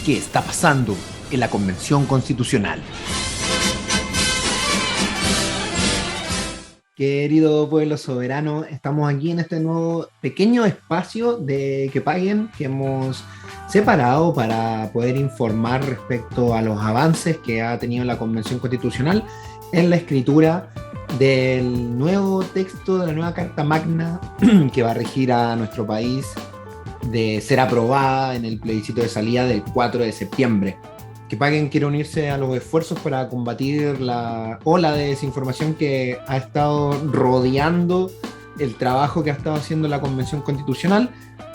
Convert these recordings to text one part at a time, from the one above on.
qué está pasando en la Convención Constitucional. Querido pueblo soberano, estamos aquí en este nuevo pequeño espacio de Que Paguen que hemos separado para poder informar respecto a los avances que ha tenido la Convención Constitucional en la escritura del nuevo texto de la nueva Carta Magna que va a regir a nuestro país de ser aprobada en el plebiscito de salida del 4 de septiembre. Que Paguen quiere unirse a los esfuerzos para combatir la ola de desinformación que ha estado rodeando el trabajo que ha estado haciendo la Convención Constitucional,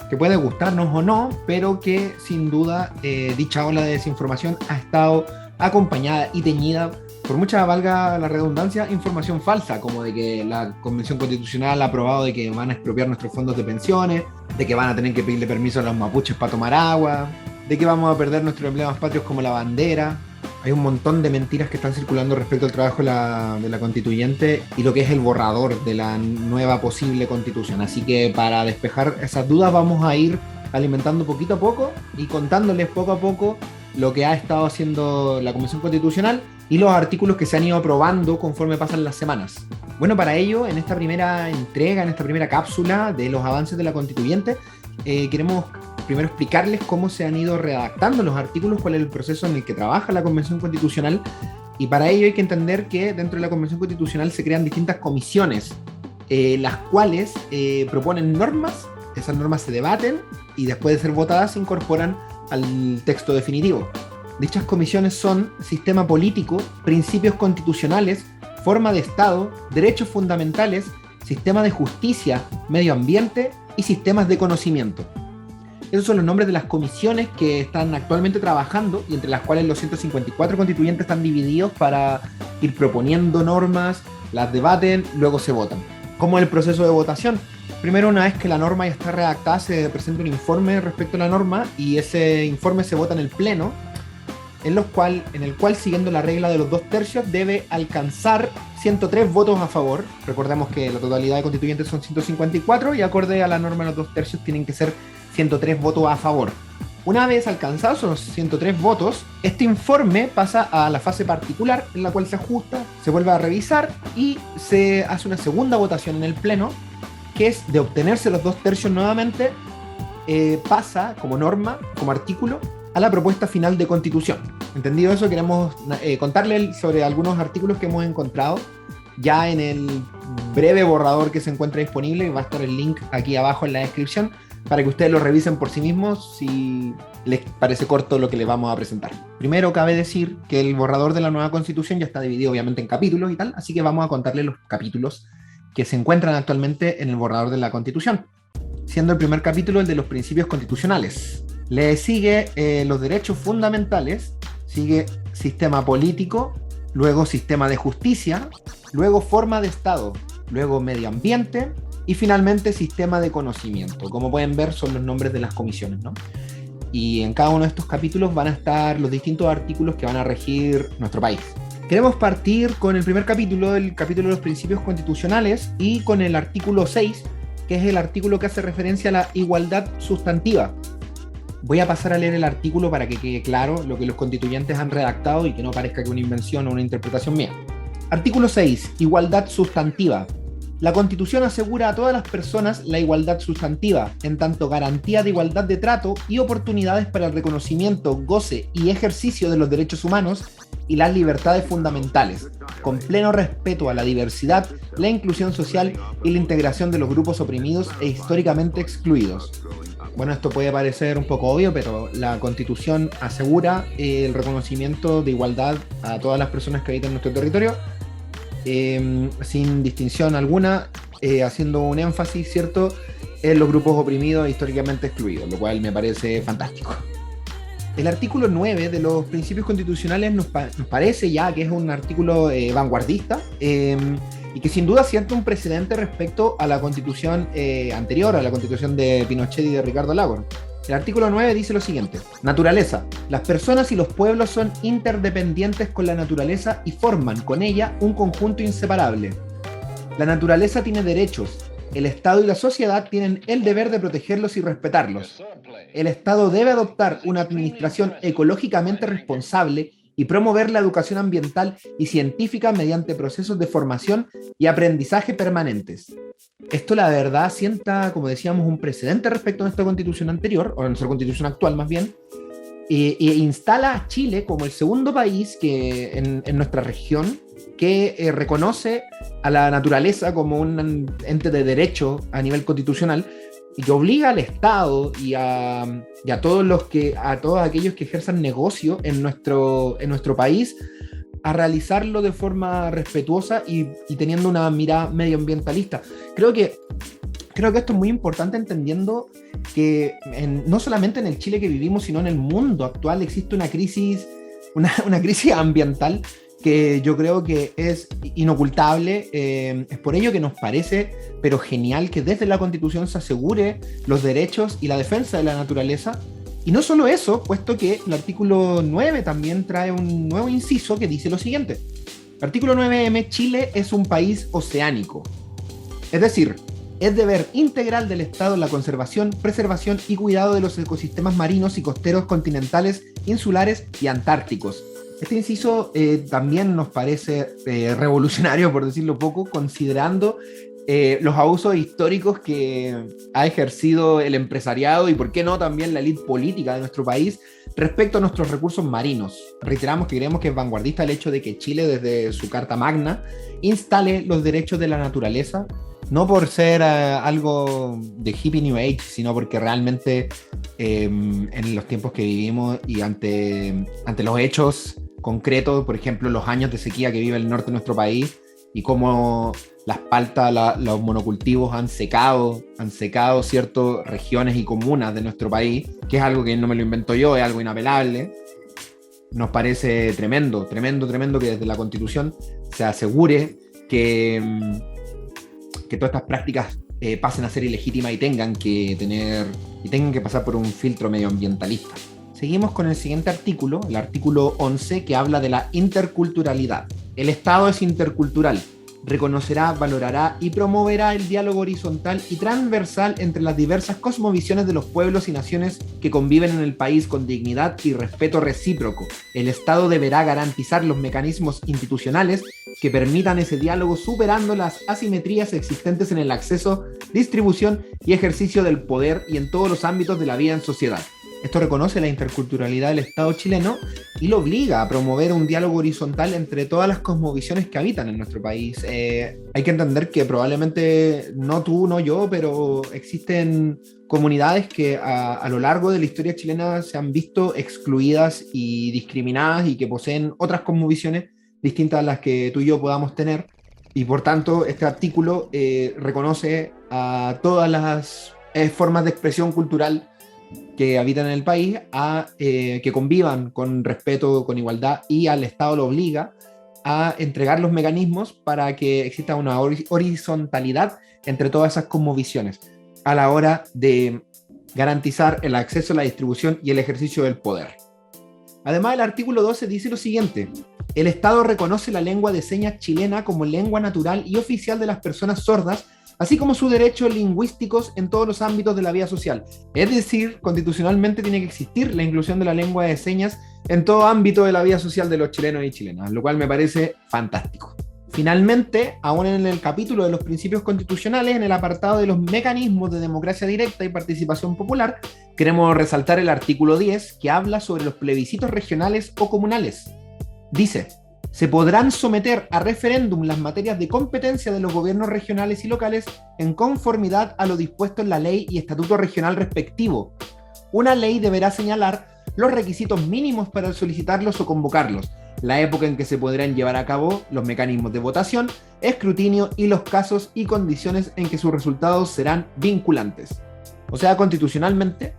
que puede gustarnos o no, pero que sin duda dicha ola de desinformación ha estado acompañada y teñida por mucha, valga la redundancia, información falsa, como de que la Convención Constitucional ha aprobado de que van a expropiar nuestros fondos de pensiones, de que van a tener que pedirle permiso a los mapuches para tomar agua, de que vamos a perder nuestros emblemas patrios como la bandera. Hay un montón de mentiras que están circulando respecto al trabajo de la constituyente y lo que es el borrador de la nueva posible constitución. Así que para despejar esas dudas vamos a ir alimentando poquito a poco y contándoles poco a poco lo que ha estado haciendo la Convención Constitucional y los artículos que se han ido aprobando conforme pasan las semanas. Bueno, para ello, en esta primera entrega, en esta primera cápsula de los avances de la constituyente, queremos primero explicarles cómo se han ido redactando los artículos, cuál es el proceso en el que trabaja la Convención Constitucional, y para ello hay que entender que dentro de la Convención Constitucional se crean distintas comisiones, las cuales proponen normas, esas normas se debaten y después de ser votadas se incorporan al texto definitivo. Dichas comisiones son sistema político, principios constitucionales, forma de Estado, derechos fundamentales, sistema de justicia, medio ambiente y sistemas de conocimiento. Esos son los nombres de las comisiones que están actualmente trabajando y entre las cuales los 154 constituyentes están divididos para ir proponiendo normas, las debaten, luego se votan. ¿Cómo es el proceso de votación? Primero, una vez que la norma ya está redactada, se presenta un informe respecto a la norma y ese informe se vota en el Pleno, en el cual, siguiendo la regla de los 2/3, debe alcanzar 103 votos a favor. Recordemos que la totalidad de constituyentes son 154 y acorde a la norma de los 2/3 tienen que ser 103 votos a favor. Una vez alcanzados esos 103 votos, este informe pasa a la fase particular, en la cual se ajusta, se vuelve a revisar y se hace una segunda votación en el Pleno, que es de obtenerse los 2/3 nuevamente, pasa como norma, como artículo, a la propuesta final de constitución. Entendido eso, queremos contarles sobre algunos artículos que hemos encontrado ya en el breve borrador que se encuentra disponible, y va a estar el link aquí abajo en la descripción para que ustedes lo revisen por sí mismos si les parece corto lo que les vamos a presentar. Primero, cabe decir que el borrador de la nueva constitución ya está dividido obviamente en capítulos y tal, así que vamos a contarles los capítulos que se encuentran actualmente en el borrador de la constitución, siendo el primer capítulo el de los principios constitucionales. Le sigue los derechos fundamentales, sigue sistema político, luego sistema de justicia, luego forma de Estado, luego medio ambiente y finalmente sistema de conocimiento. Como pueden ver, son los nombres de las comisiones, ¿no? Y en cada uno de estos capítulos van a estar los distintos artículos que van a regir nuestro país. Queremos partir con el primer capítulo, el capítulo de los principios constitucionales, y con el artículo 6, que es el artículo que hace referencia a la igualdad sustantiva. Voy a pasar a leer el artículo para que quede claro lo que los constituyentes han redactado y que no parezca que una invención o una interpretación mía. Artículo 6. Igualdad sustantiva. La Constitución asegura a todas las personas la igualdad sustantiva, en tanto garantía de igualdad de trato y oportunidades para el reconocimiento, goce y ejercicio de los derechos humanos y las libertades fundamentales, con pleno respeto a la diversidad, la inclusión social y la integración de los grupos oprimidos e históricamente excluidos. Bueno, esto puede parecer un poco obvio, pero la Constitución asegura el reconocimiento de igualdad a todas las personas que habitan nuestro territorio, sin distinción alguna, haciendo un énfasis, ¿cierto?, en los grupos oprimidos e históricamente excluidos, lo cual me parece fantástico. El artículo 9 de los principios constitucionales nos parece ya que es un artículo vanguardista, y que sin duda sienta un precedente respecto a la constitución anterior, a la constitución de Pinochet y de Ricardo Lagos. El artículo 9 dice lo siguiente: naturaleza. Las personas y los pueblos son interdependientes con la naturaleza y forman con ella un conjunto inseparable. La naturaleza tiene derechos, El Estado y la sociedad tienen el deber de protegerlos y respetarlos. El Estado debe adoptar una administración ecológicamente responsable y promover la educación ambiental y científica mediante procesos de formación y aprendizaje permanentes. Esto, la verdad, sienta, como decíamos, un precedente respecto a nuestra constitución anterior, o a nuestra constitución actual más bien, e instala a Chile como el segundo país en nuestra región que reconoce a la naturaleza como un ente de derecho a nivel constitucional y que obliga al Estado y a todos aquellos que ejerzan negocio en nuestro país a realizarlo de forma respetuosa y teniendo una mirada medioambientalista. Creo que esto es muy importante, entendiendo que no solamente en el Chile que vivimos, sino en el mundo actual existe una crisis ambiental que yo creo que es inocultable. Es por ello que nos parece, pero genial, que desde la Constitución se asegure los derechos y la defensa de la naturaleza. Y no solo eso, puesto que el artículo 9 también trae un nuevo inciso que dice lo siguiente. Artículo 9M: Chile es un país oceánico. Es decir, es deber integral del Estado la conservación, preservación y cuidado de los ecosistemas marinos y costeros continentales, insulares y antárticos. Este inciso también nos parece revolucionario, por decirlo poco, considerando los abusos históricos que ha ejercido el empresariado y, por qué no, también la élite política de nuestro país respecto a nuestros recursos marinos. Reiteramos que creemos que es vanguardista el hecho de que Chile, desde su Carta Magna, instale los derechos de la naturaleza, no por ser algo de hippie New Age, sino porque realmente en los tiempos que vivimos y ante los hechos concretos, por ejemplo, los años de sequía que vive el norte de nuestro país y cómo las paltas, los monocultivos han secado ciertas regiones y comunas de nuestro país, que es algo que no me lo invento yo, es algo inapelable. Nos parece tremendo que desde la Constitución se asegure que todas estas prácticas pasen a ser ilegítimas y tengan que pasar por un filtro medioambientalista. Seguimos con el siguiente artículo, el artículo 11, que habla de la interculturalidad. El Estado es intercultural. Reconocerá, valorará y promoverá el diálogo horizontal y transversal entre las diversas cosmovisiones de los pueblos y naciones que conviven en el país con dignidad y respeto recíproco. El Estado deberá garantizar los mecanismos institucionales que permitan ese diálogo, superando las asimetrías existentes en el acceso, distribución y ejercicio del poder y en todos los ámbitos de la vida en sociedad. Esto reconoce la interculturalidad del Estado chileno y lo obliga a promover un diálogo horizontal entre todas las cosmovisiones que habitan en nuestro país. Hay que entender que probablemente no tú, no yo, pero existen comunidades que a lo largo de la historia chilena se han visto excluidas y discriminadas y que poseen otras cosmovisiones distintas a las que tú y yo podamos tener. Y por tanto, este artículo reconoce a todas las formas de expresión cultural que habitan en el país que convivan con respeto, con igualdad, y al Estado lo obliga a entregar los mecanismos para que exista una horizontalidad entre todas esas cosmovisiones a la hora de garantizar el acceso, la distribución y el ejercicio del poder. Además, el artículo 12 dice lo siguiente: el Estado reconoce la lengua de señas chilena como lengua natural y oficial de las personas sordas, así como sus derechos lingüísticos en todos los ámbitos de la vida social. Es decir, constitucionalmente tiene que existir la inclusión de la lengua de señas en todo ámbito de la vida social de los chilenos y chilenas, lo cual me parece fantástico. Finalmente, aún en el capítulo de los principios constitucionales, en el apartado de los mecanismos de democracia directa y participación popular, queremos resaltar el artículo 10, que habla sobre los plebiscitos regionales o comunales. Dice: se podrán someter a referéndum las materias de competencia de los gobiernos regionales y locales en conformidad a lo dispuesto en la ley y estatuto regional respectivo. Una ley deberá señalar los requisitos mínimos para solicitarlos o convocarlos, la época en que se podrán llevar a cabo, los mecanismos de votación, escrutinio y los casos y condiciones en que sus resultados serán vinculantes. O sea, constitucionalmente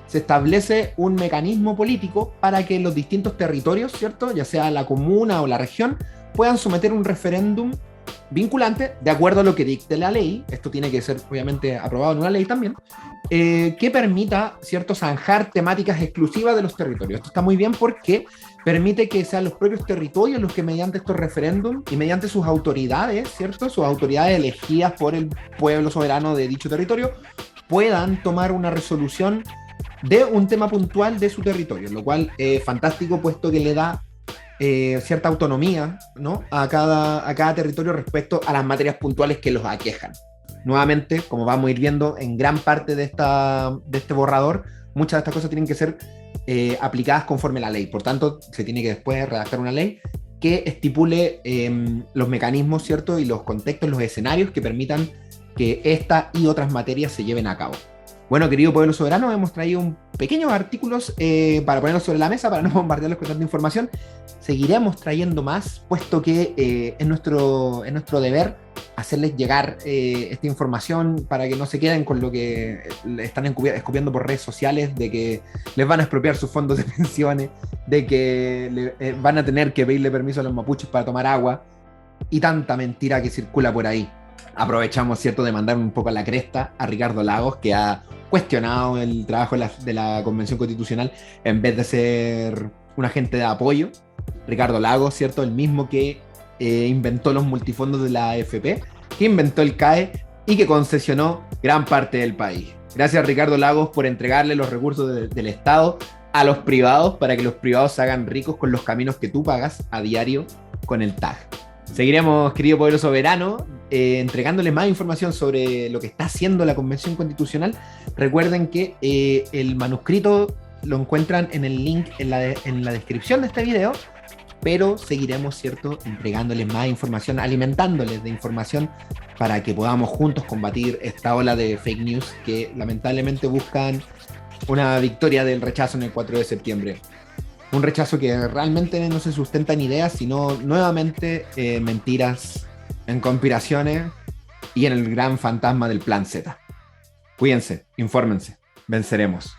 se establece un mecanismo político para que los distintos territorios, ¿cierto?, ya sea la comuna o la región, puedan someter un referéndum vinculante, de acuerdo a lo que dicte la ley. Esto tiene que ser obviamente aprobado en una ley también, que permita, ¿cierto?, zanjar temáticas exclusivas de los territorios. Esto está muy bien porque permite que sean los propios territorios los que mediante estos referéndums y mediante sus autoridades, ¿cierto?, sus autoridades elegidas por el pueblo soberano de dicho territorio, puedan tomar una resolución de un tema puntual de su territorio, lo cual es fantástico, puesto que le da cierta autonomía, ¿no?, a cada territorio respecto a las materias puntuales que los aquejan. Nuevamente, como vamos a ir viendo en gran parte de este borrador, muchas de estas cosas tienen que ser aplicadas conforme a la ley. Por tanto, se tiene que después redactar una ley que estipule los mecanismos, ¿cierto?, y los contextos, los escenarios que permitan que esta y otras materias se lleven a cabo. Bueno, querido pueblo soberano, hemos traído un pequeños artículos para ponerlos sobre la mesa, para no bombardearlos con tanta información. Seguiremos trayendo más, puesto que es nuestro deber hacerles llegar esta información para que no se queden con lo que están escupiendo por redes sociales, de que les van a expropiar sus fondos de pensiones, de que van a tener que pedirle permiso a los mapuches para tomar agua, y tanta mentira que circula por ahí. Aprovechamos, ¿cierto?, de mandar un poco a la cresta a Ricardo Lagos, que ha cuestionado el trabajo de la Convención Constitucional en vez de ser un agente de apoyo. Ricardo Lagos, ¿cierto?, el mismo que inventó los multifondos de la AFP, que inventó el CAE y que concesionó gran parte del país. Gracias, Ricardo Lagos, por entregarle los recursos del Estado a los privados para que los privados se hagan ricos con los caminos que tú pagas a diario con el TAG. Seguiremos, querido pueblo soberano, entregándoles más información sobre lo que está haciendo la Convención Constitucional. Recuerden que el manuscrito lo encuentran en el link en la descripción de este video, pero seguiremos, ¿cierto?, entregándoles más información, alimentándoles de información para que podamos juntos combatir esta ola de fake news que lamentablemente buscan una victoria del rechazo en el 4 de septiembre. Un rechazo que realmente no se sustenta en ideas, sino nuevamente mentiras, en conspiraciones y en el gran fantasma del Plan Z. Cuídense, infórmense, venceremos.